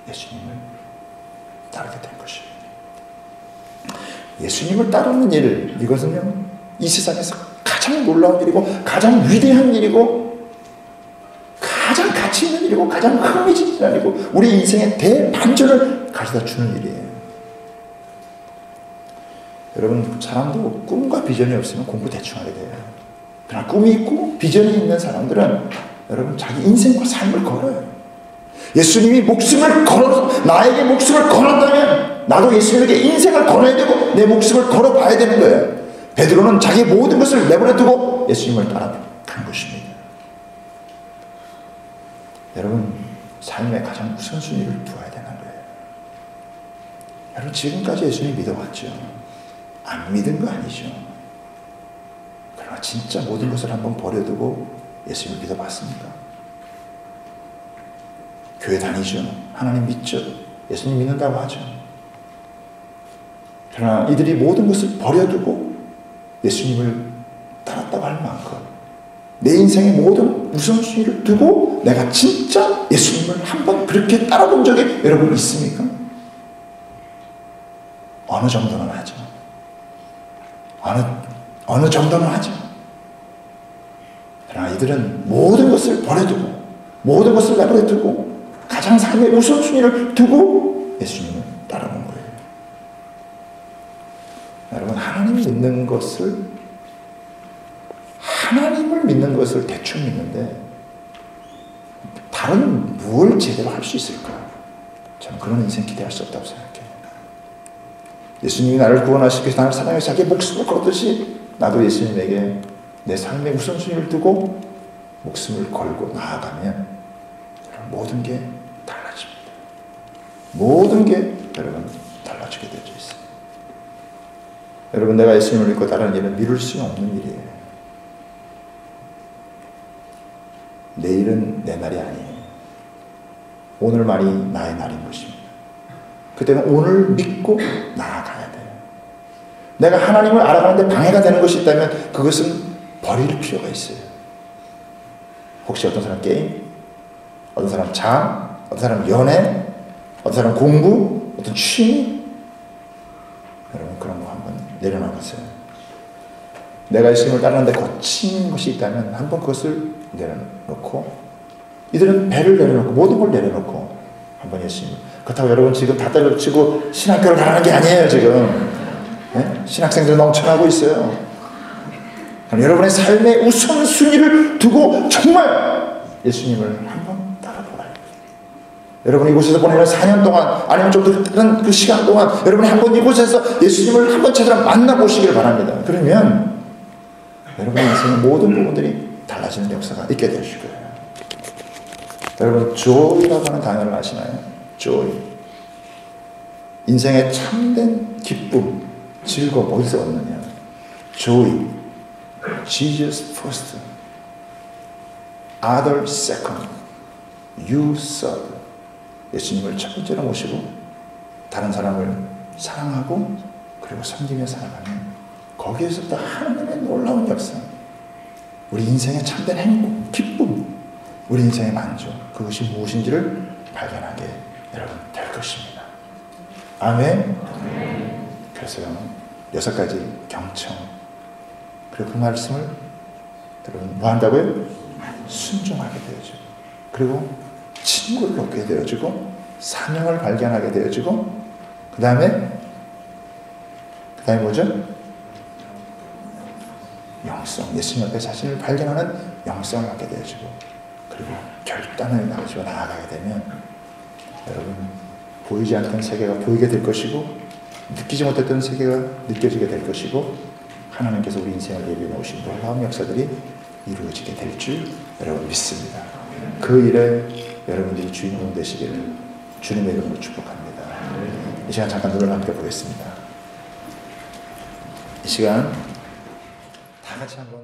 예수님을 따르게 된 것입니다. 예수님을 따르는 일, 이것은요, 이 세상에서 가장 놀라운 일이고 가장 위대한 일이고 가장 가치 있는 일이고 가장 흥미진진한 일이고 우리 인생의 대반전을 가져다 주는 일이에요. 여러분, 사람도 꿈과 비전이 없으면 공부 대충 하게 돼요. 그러나 꿈이 있고 비전이 있는 사람들은 여러분 자기 인생과 삶을 걸어요. 예수님이 목숨을 걸어서 나에게 목숨을 걸었다면 나도 예수님에게 인생을 걸어야 되고 내 목숨을 걸어봐야 되는 거예요. 베드로는 자기 모든 것을 내버려 두고 예수님을 따라간 것입니다. 여러분, 삶의 가장 우선순위를 두어야 되는 거예요. 여러분, 지금까지 예수님 믿어왔죠. 안 믿은 거 아니죠. 그러나 진짜 모든 것을 한번 버려두고 예수님을 믿어봤습니까? 교회 다니죠. 하나님 믿죠. 예수님 믿는다고 하죠. 그러나 이들이 모든 것을 버려두고 예수님을 따랐다고 할 만큼 내 인생의 모든 우선순위를 두고 내가 진짜 예수님을 한번 그렇게 따라본 적이 여러분 있습니까? 어느 정도는 하죠. 어느 정도는 하죠. 그러나 이들은 모든 것을 버려두고 모든 것을 내버려 두고 가장 삶의 우선순위를 두고 예수님을 따라온 거예요. 여러분, 하나님을 믿는 것을 대충 믿는데 다른 뭘 제대로 할 수 있을까? 저는 그런 인생 기대할 수 없다고 생각해요. 예수님이 나를 구원하시기 위해서 나를 사랑해서 자기 목숨을 걸었듯이 나도 예수님에게 내 삶의 우선순위를 두고 목숨을 걸고 나아가면 모든 게 달라집니다. 모든 게 여러분 달라지게 되어 있어요. 여러분, 내가 예수님을 믿고 따르는 일은 미룰 수 없는 일이에요. 내일은 내 날이 아니에요. 오늘만이 나의 날인 것입니다. 그때는 오늘 믿고 나아가야 돼요. 내가 하나님을 알아가는데 방해가 되는 것이 있다면 그것은 버릴 필요가 있어요. 혹시 어떤 사람 게임, 어떤 사람 장, 어떤 사람 연애, 어떤 사람 공부, 어떤 취미, 여러분 그런 거 한번 내려놔보세요. 내가 예수님을 따르는데 거친 것이 있다면 한번 그것을 내려놓고, 이들은 배를 내려놓고 모든 걸 내려놓고 한번 예수님. 그렇다고 여러분 지금 다 때려치고 신학교를 가라는 게 아니에요. 지금 네? 신학생들 넘쳐나고 있어요. 여러분의 삶의 우선순위를 두고 정말 예수님을 한번 따라보라요. 여러분 이곳에서 보내는 4년 동안 아니면 좀 더 다른 그 시간 동안 여러분이 한번 이곳에서 예수님을 한번 찾아 만나보시기를 바랍니다. 그러면 여러분의 인생의 모든 부분들이 달라지는 역사가 있게 되실 거예요. 여러분 joy라고 하는 단어를 아시나요? joy. 인생의 참된 기쁨, 즐거움 어디서 얻느냐? joy. Jesus first. Other second. You third. 예수님을 첫 번째로 모시고 다른 사람을 사랑하고 그리고 섬기며 살아가면 거기에서부터 하나님의 놀라운 역사, 우리 인생의 참된 행복, 기쁨, 우리 인생의 만족, 그것이 무엇인지를 발견하게 여러분 될 것입니다. 아멘. 그래서 6가지 경청, 그리고 그 말씀을 여러분 뭐 한다고요? 순종하게 되어지고, 그리고 친구를 얻게 되어지고, 사명을 발견하게 되어지고, 그 다음에 뭐죠? 영성, 예수님 앞에 자신을 발견하는 영성을 갖게 되어지고, 그리고 결단을 가지고 나아가게 되면 여러분 보이지 않던 세계가 보이게 될 것이고, 느끼지 못했던 세계가 느껴지게 될 것이고, 하나님께서 우리 인생을 예비해 놓으신 놀라운 역사들이 이루어지게 될 줄 여러분 믿습니다. 그 일에 여러분들이 주인공 되시기를 주님의 이름으로 축복합니다. 이 시간 잠깐 눈을 감겨 보겠습니다. 이 시간 다 같이 한번